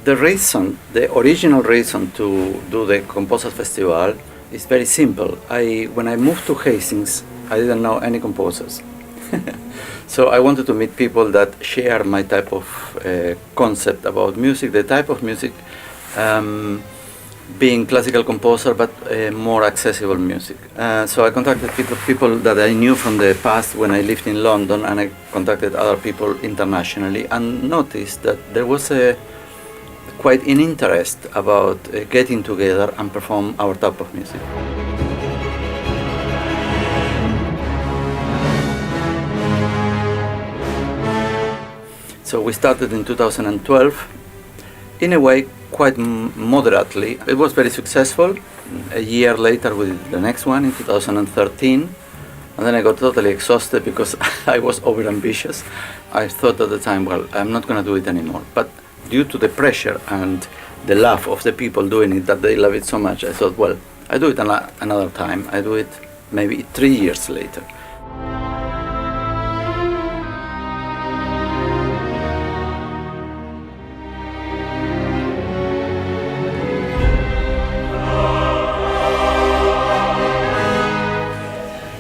The original reason to do the Composers Festival is very simple. When I moved to Hastings, I didn't know any composers. So I wanted to meet people that share my type of concept about music, the type of music being classical composer, but more accessible music. So I contacted people that I knew from the past when I lived in London, and I contacted other people internationally, and noticed that there was quite an interest about getting together and perform our type of music. So we started in 2012, in a way quite moderately. It was very successful. A year later we did the next one in 2013, and then I got totally exhausted because I was overambitious. I thought at the time, well, I'm not going to do it anymore. But due to the pressure and the love of the people doing it, that they love it so much, I thought, well, I do it another time. I do it maybe 3 years later.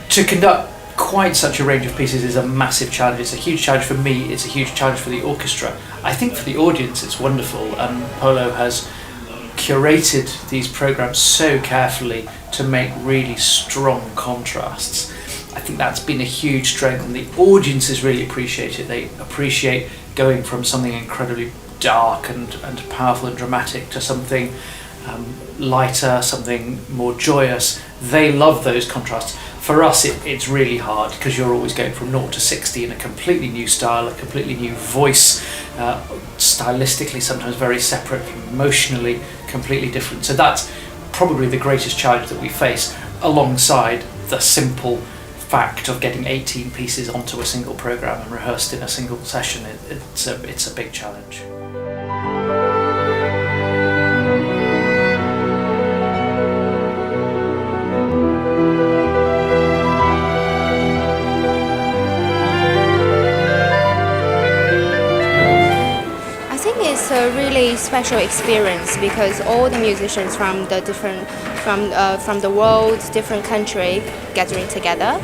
To conduct quite such a range of pieces is a massive challenge. It's a huge challenge for me, it's a huge challenge for the orchestra. I think for the audience it's wonderful, and Polo has curated these programs so carefully to make really strong contrasts. I think that's been a huge strength, and the audiences really appreciate it. They appreciate going from something incredibly dark and powerful and dramatic to something lighter, something more joyous. They love those contrasts. For us, it's really hard because you're always going from 0 to 60 in a completely new style, a completely new voice, stylistically sometimes very separate, emotionally completely different. So that's probably the greatest challenge that we face, alongside the simple fact of getting 18 pieces onto a single program and rehearsed in a single session. It's a big challenge. It's a really special experience because all the musicians from the world, different country, gathering together,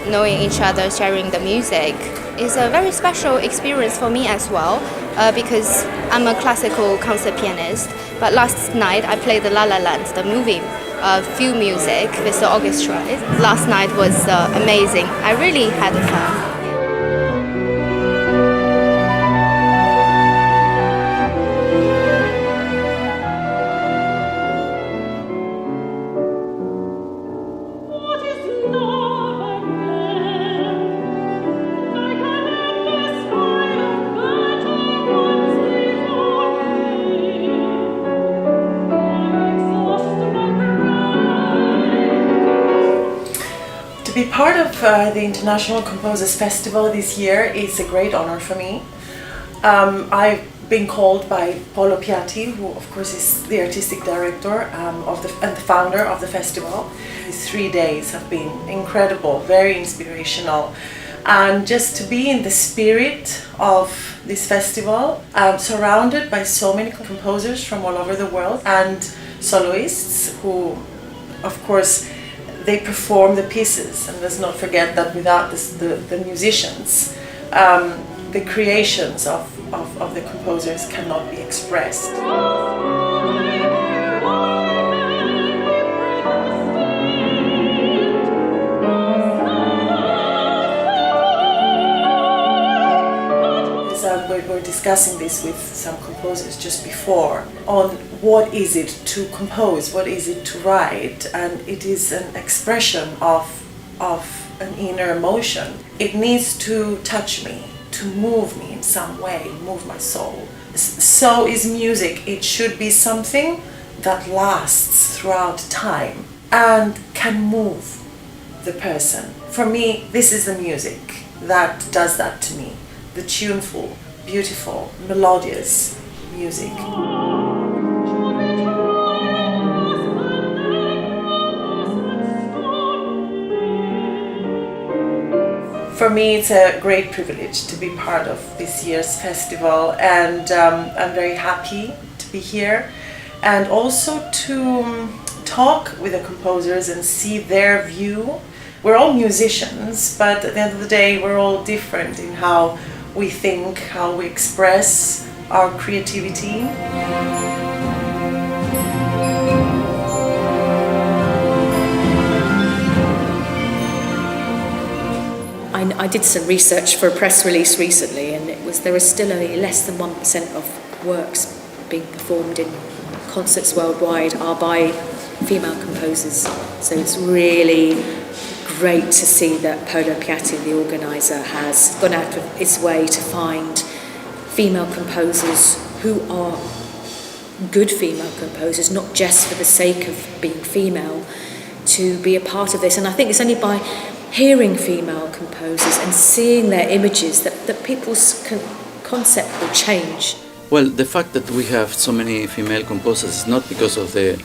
knowing each other, sharing the music is a very special experience for me as well. Because I'm a classical concert pianist, but last night I played the La La Land, the movie, film music with the orchestra. Last night was amazing. I really had fun. To be part of the International Composers Festival this year is a great honor for me. I've been called by Polo Piatti, who of course is the artistic director and the founder of the festival. These 3 days have been incredible, very inspirational. And just to be in the spirit of this festival, surrounded by so many composers from all over the world and soloists who, of course, they perform the pieces, and let's not forget that without the musicians, the creations of the composers cannot be expressed. We're discussing this with some composers just before on what is it to compose, what is it to write, and it is an expression of an inner emotion. It needs to touch me, to move me in some way, move my soul. So is music. It should be something that lasts throughout time and can move the person. For me, this is the music that does that to me. The tuneful, beautiful, melodious music. For me, it's a great privilege to be part of this year's festival, and I'm very happy to be here, and also to talk with the composers and see their view. We're all musicians, but at the end of the day, we're all different in how we think, how we express our creativity. I did some research for a press release recently, and there is still only less than 1% of works being performed in concerts worldwide are by female composers. So it's really great to see that Polo Piatti, the organiser, has gone out of its way to find female composers who are good female composers, not just for the sake of being female, to be a part of this. And I think it's only by hearing female composers and seeing their images that people's concept will change. Well, the fact that we have so many female composers is not because of the...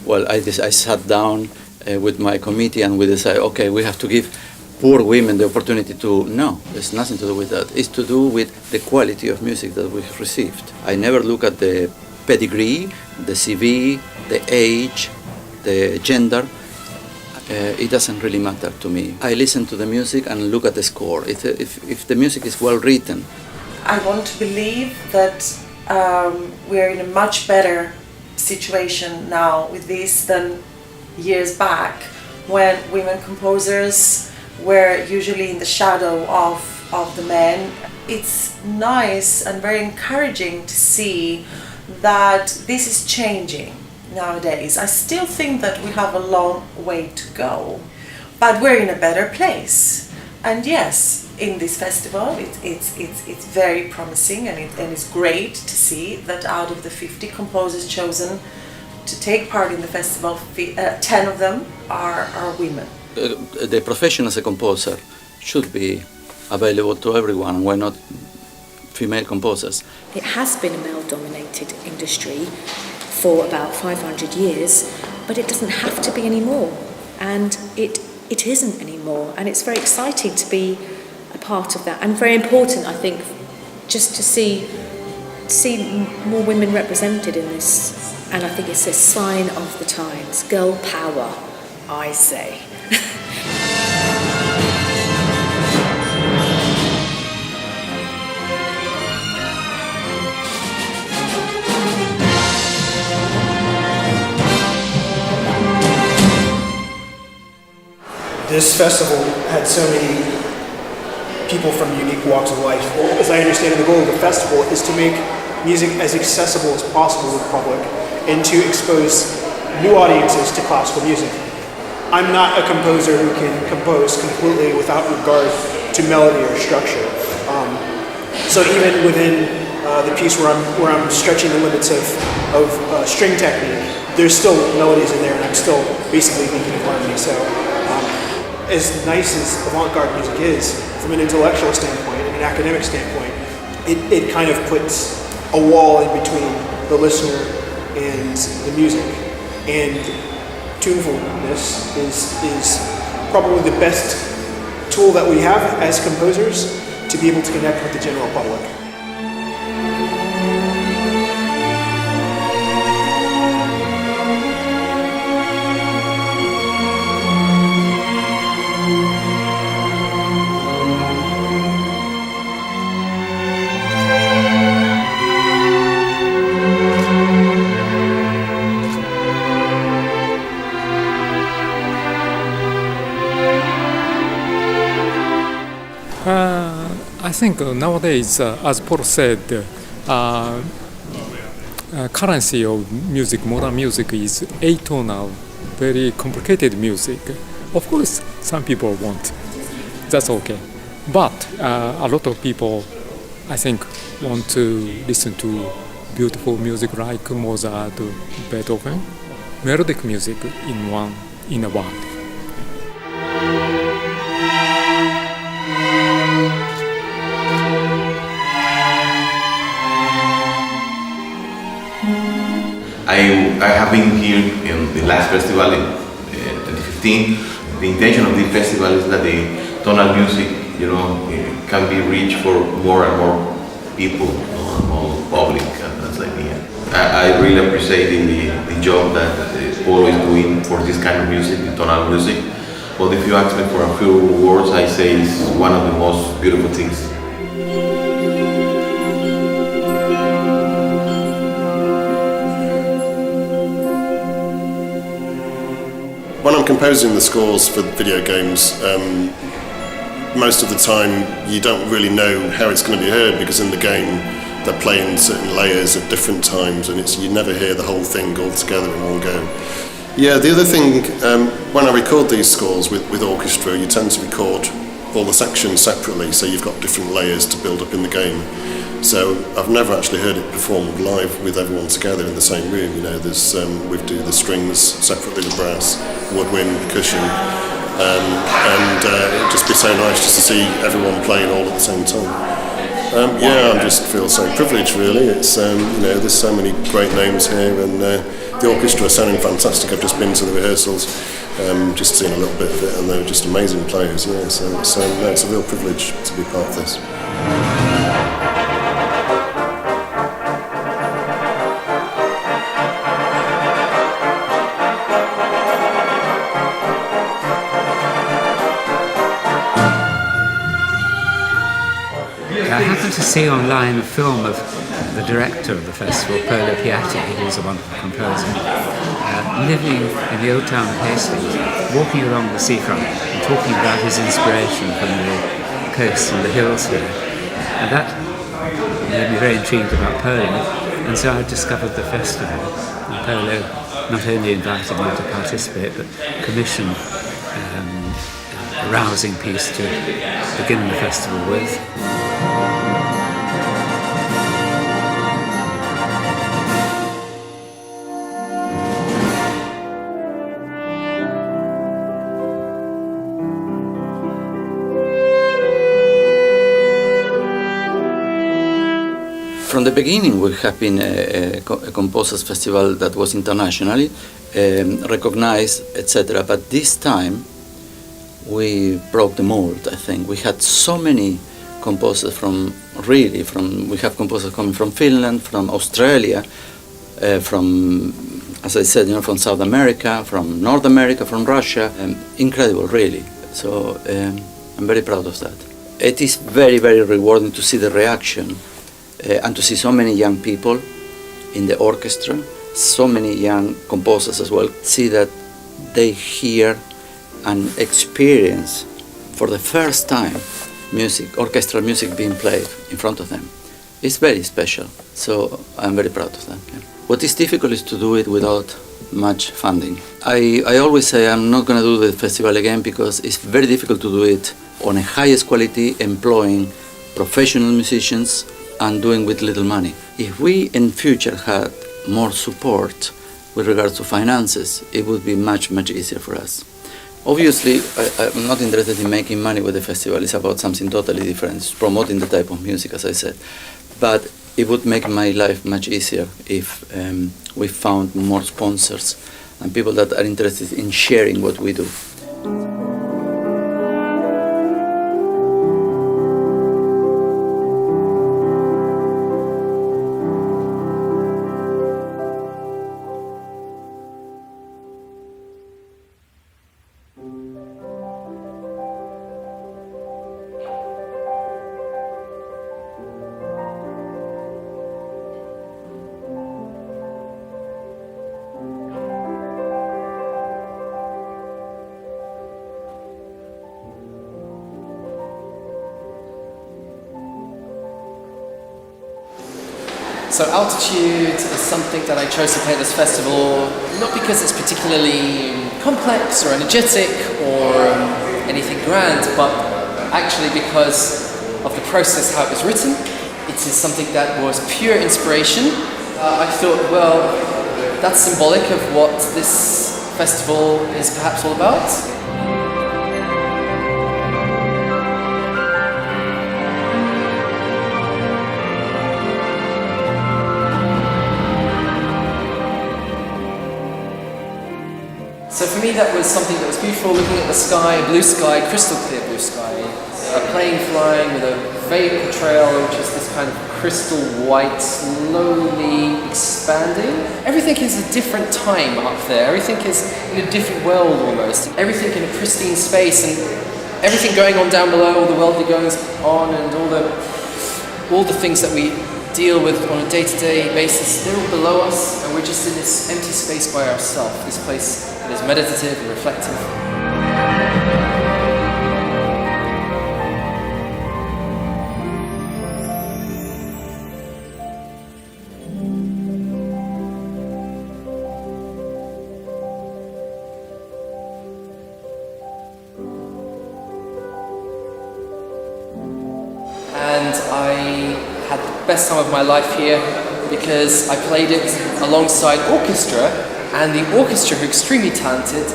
I sat down with my committee and we decided, okay, we have to give poor women the opportunity to... No, there's nothing to do with that. It's to do with the quality of music that we've received. I never look at the pedigree, the CV, the age, the gender. It doesn't really matter to me. I listen to the music and look at the score. If the music is well written. I want to believe that we're in a much better situation now with this than years back, when women composers were usually in the shadow of the men. It's nice and very encouraging to see that this is changing nowadays. I still think that we have a long way to go, but we're in a better place. And yes, in this festival, it's very promising, and it's great to see that out of the 50 composers chosen to take part in the festival, 10 of them are women. The profession as a composer should be available to everyone. Why not female composers? It has been a male-dominated industry for about 500 years, but it doesn't have to be anymore, and it isn't anymore, and it's very exciting to be a part of that, and very important, I think, just to see more women represented in this, and I think it's a sign of the times. Girl power, I say. This festival had so many people from unique walks of life. As I understand it, the goal of the festival is to make music as accessible as possible to the public and to expose new audiences to classical music. I'm not a composer who can compose completely without regard to melody or structure. So even within the piece where I'm stretching the limits of string technique, there's still melodies in there, and I'm still basically thinking of harmony. So as nice as avant-garde music is, from an intellectual standpoint, and an academic standpoint, it kind of puts a wall in between the listener and the music. And tunefulness is probably the best tool that we have as composers to be able to connect with the general public. I think nowadays, as Paul said, currency of music, modern music, is atonal, very complicated music. Of course, some people want. That's okay. But a lot of people, I think, want to listen to beautiful music like Mozart, Beethoven, melodic music in a word. I have been here in the last festival in 2015. The intention of this festival is that the tonal music, can be reached for more and more people, more public, as I mean. I really appreciate the job that Polo is doing for this kind of music, the tonal music. But if you ask me for a few words, I say it's one of the most beautiful things. When I'm composing the scores for video games, most of the time you don't really know how it's going to be heard, because in the game they're playing certain layers at different times, and you never hear the whole thing all together in one go. Yeah, the other thing, when I record these scores with orchestra, you tend to record all the sections separately, so you've got different layers to build up in the game. So I've never actually heard it performed live with everyone together in the same room. There's we do the strings separately, the brass, woodwind, percussion, and it'd just be so nice just to see everyone playing all at the same time. I just feel so privileged, really. It's there's so many great names here, and the orchestra are sounding fantastic. I've just been to the rehearsals, just seen a little bit of it, and they're just amazing players. Yeah, so it's a real privilege to be part of this. I happened to see online a film of the director of the festival, Polo Piatti, who's a wonderful composer, living in the old town of Hastings, walking along the seafront and talking about his inspiration from the coast and the hills here. And that made me very intrigued about Polo, and so I discovered the festival. And Polo not only invited me to participate, but commissioned a rousing piece to begin the festival with. From the beginning, we have been a composers festival that was internationally recognized, etc. But this time, we broke the mold. I think we had so many composers we have composers coming from Finland, from Australia, from, as I said, from South America, from North America, from Russia. Incredible, really. So I'm very proud of that. It is very, very rewarding to see the reaction. And to see so many young people in the orchestra, so many young composers as well, see that they hear and experience for the first time orchestral music being played in front of them. It's very special, so I'm very proud of that. Yeah. What is difficult is to do it without much funding. I always say I'm not going to do the festival again because it's very difficult to do it on a highest quality, employing professional musicians and doing with little money. If we in future had more support with regards to finances, it would be much, much easier for us. Obviously, I'm not interested in making money with the festival. It's about something totally different. It's promoting the type of music, as I said. But it would make my life much easier if we found more sponsors and people that are interested in sharing what we do. So Altitude is something that I chose to play at this festival, not because it's particularly complex or energetic or anything grand, but actually because of the process, how it was written. It is something that was pure inspiration. I thought, well, that's symbolic of what this festival is perhaps all about. So for me that was something that was beautiful, looking at the sky, blue sky, crystal clear blue sky, a plane flying with a vapor trail, which is this kind of crystal white, slowly expanding. Everything is a different time up there. Everything is in a different world almost. Everything in a pristine space, and everything going on down below, all the worldly goings on, and all the things that we deal with on a day-to-day basis, they're all below us, and we're just in this empty space by ourselves, this place that is meditative and reflective. And I had the best time of my life here because I played it alongside orchestra, and the orchestra, who are extremely talented,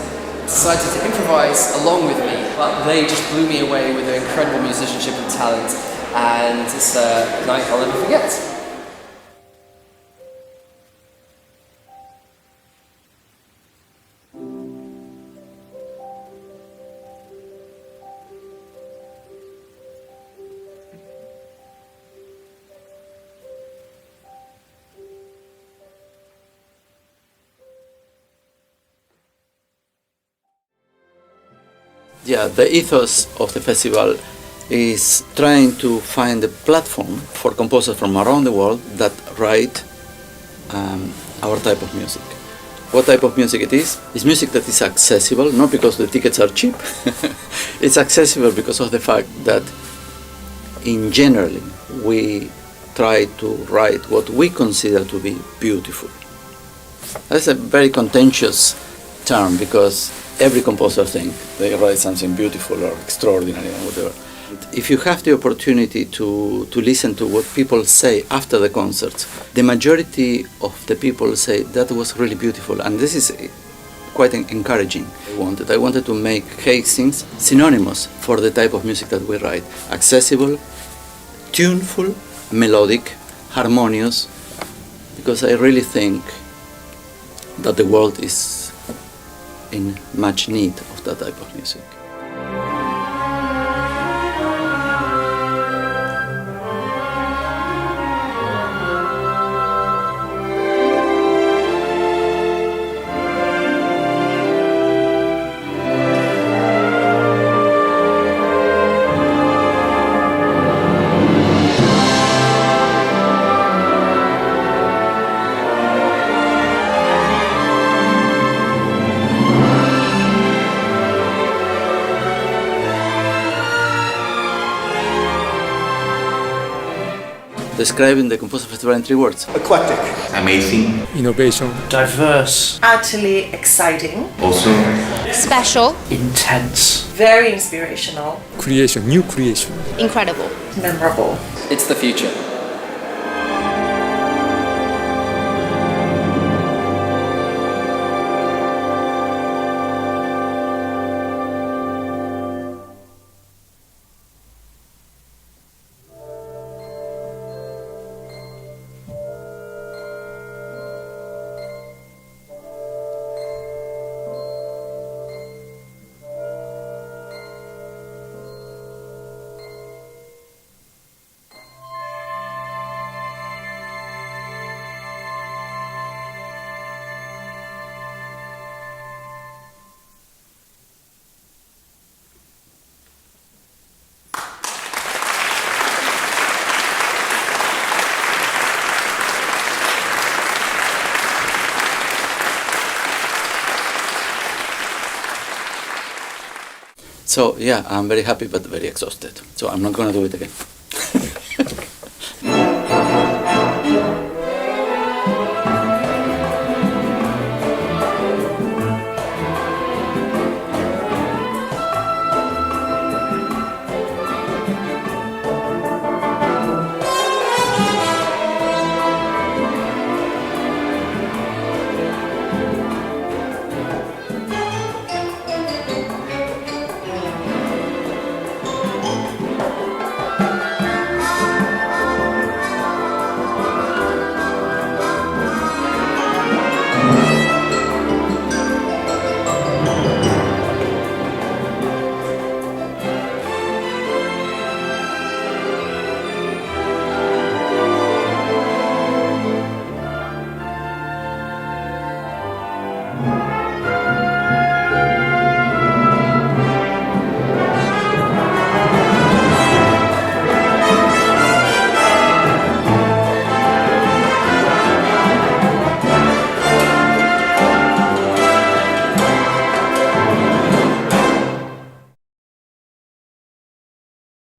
decided to improvise along with me, but they just blew me away with their incredible musicianship and talent, and it's a night I'll never forget. Yeah, the ethos of the festival is trying to find a platform for composers from around the world that write our type of music. What type of music it is? It's music that is accessible, not because the tickets are cheap. It's accessible because of the fact that in general we try to write what we consider to be beautiful. That's a very contentious term because every composer thinks they write something beautiful or extraordinary or whatever. If you have the opportunity to listen to what people say after the concerts, the majority of the people say that was really beautiful, and this is quite encouraging. I wanted to make Hastings synonymous for the type of music that we write. Accessible, tuneful, melodic, harmonious, because I really think that the world is in much need of that type of music. Describing the Composer Festival in 3 words. Eclectic. Amazing. Innovation. Diverse. Utterly exciting. Also, Special, Intense. Very inspirational. Creation. New creation. incredible. Memorable. It's the future. So yeah, I'm very happy but very exhausted. So I'm not going to do it again.